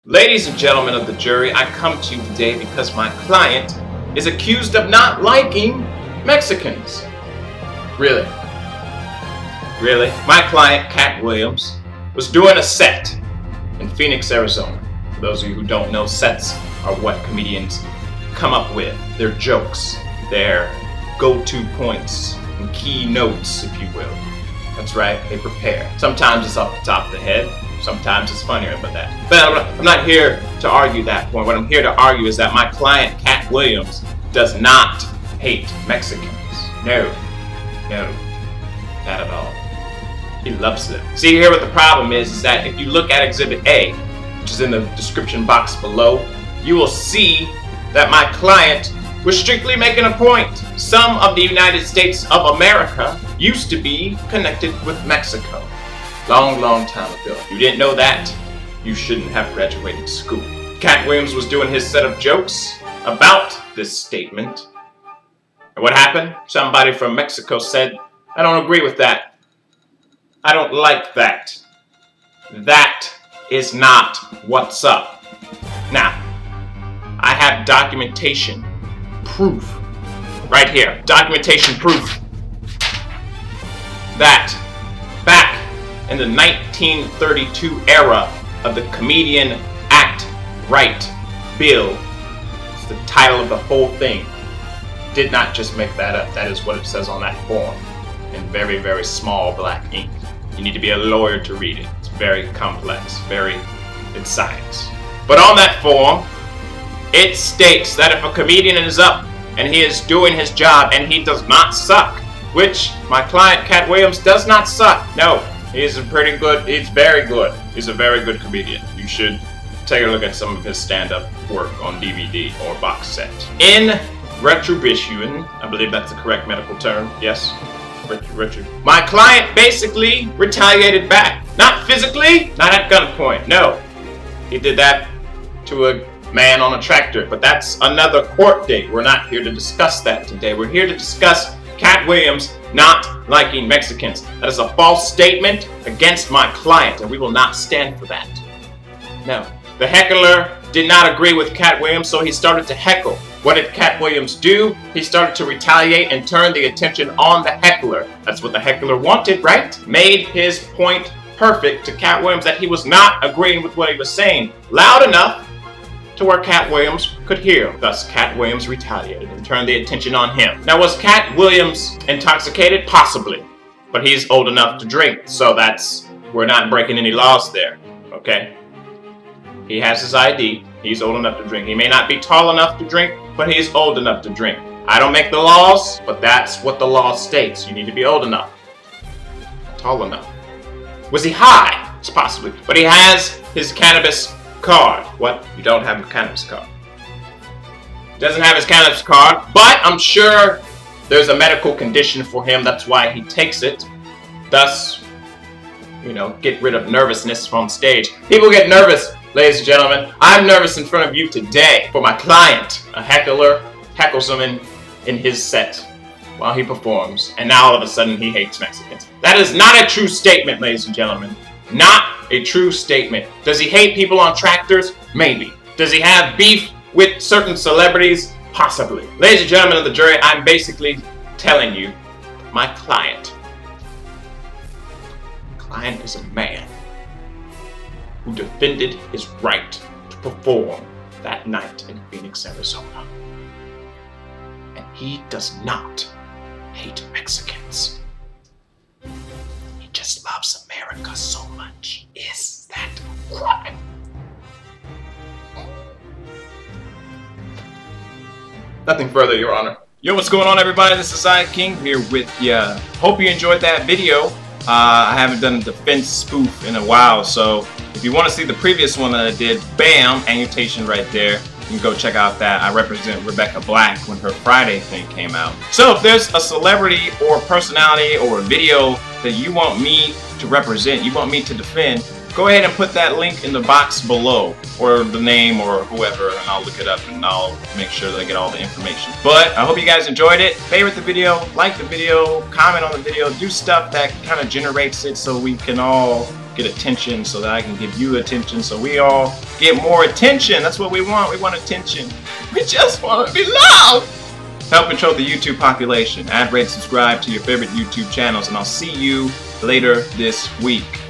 Ladies and gentlemen of the jury, I come to you today because my client is accused of not liking Mexicans. Really? Really? My client, Katt Williams, was doing a set in Phoenix, Arizona. For those of you who don't know, sets are what comedians come up with. They're jokes, their go-to points and key notes, if you will. That's right, they prepare. Sometimes it's off the top of the head. Sometimes it's funnier than that. But I'm not here to argue that point. What I'm here to argue is that my client, Katt Williams, does not hate Mexicans. No, not at all. He loves them. See, here what the problem is that if you look at Exhibit A, which is in the description box below, you will see that my client was strictly making a point. Some of the United States of America used to be connected with Mexico. Long time ago. You didn't know that? You shouldn't have graduated school. Katt Williams was doing his set of jokes about this statement. And what happened? Somebody from Mexico said, I don't agree with that. I don't like that. That is not what's up. Now, I have documentation, proof, right here. Documentation proof that back in the 1932 era of the Comedian Act Right Bill, it's the title of the whole thing. Did not just make that up. That is what it says on that form in very, very small black ink. You need to be a lawyer to read it. It's very complex, it's science. But on that form, it states that if a comedian is up and he is doing his job and he does not suck, which my client Katt Williams does not suck. No. He's pretty good. He's very good. He's a very good comedian. You should take a look at some of his stand-up work on DVD or box set. In retribution, I believe that's the correct medical term. Yes? My client basically retaliated back. Not physically, not at gunpoint. No. He did that to a man on a tractor. But that's another court date. We're not here to discuss that today. We're here to discuss Katt Williams not liking Mexicans. That is a false statement against my client, and we will not stand for that. No. The heckler did not agree with Katt Williams, so he started to heckle. What did Katt Williams do? He started to retaliate and turn the attention on the heckler. That's what the heckler wanted, right? Made his point perfect to Katt Williams that he was not agreeing with what he was saying loud enough to where Katt Williams could hear. Thus, Katt Williams retaliated and turned the attention on him. Now, was Katt Williams intoxicated? Possibly. But he's old enough to drink, so we're not breaking any laws there, okay? He has his ID. He's old enough to drink. He may not be tall enough to drink, but he's old enough to drink. I don't make the laws, but that's what the law states. You need to be old enough. Tall enough. Was he high? It's possibly. But he has his cannabis card. What? You don't have a cannabis card. He doesn't have his cannabis card, but I'm sure there's a medical condition for him. That's why he takes it. Thus, you know, get rid of nervousness from stage. People get nervous, ladies and gentlemen. I'm nervous in front of you today for my client. A heckler heckles him in his set while he performs, and now all of a sudden he hates Mexicans. That is not a true statement, ladies and gentlemen. Not a true statement. Does he hate people on tractors? Maybe. Does he have beef with certain celebrities? Possibly. Ladies and gentlemen of the jury, I'm basically telling you, my client is a man who defended his right to perform that night in Phoenix, Arizona. And he does not hate Mexicans. He just loves America so much. Is that a crime? Nothing further, Your Honor. Yo, what's going on, everybody? This is King here with ya. Hope you enjoyed that video. I haven't done a defense spoof in a while, so if you want to see the previous one that I did, bam, annotation right there. You can go check out that. I represent Rebecca Black when her Friday thing came out. So if there's a celebrity or a personality or a video that you want me to represent, you want me to defend, go ahead and put that link in the box below, or the name or whoever, and I'll look it up and I'll make sure that I get all the information. But I hope you guys enjoyed it. Favorite the video, like the video, comment on the video, do stuff that kind of generates it so we can all get attention so that I can give you attention, so we all get more attention. That's what we want. We want attention. We just want to be loved. Help control the YouTube population. Add, rate, subscribe to your favorite YouTube channels, and I'll see you later this week.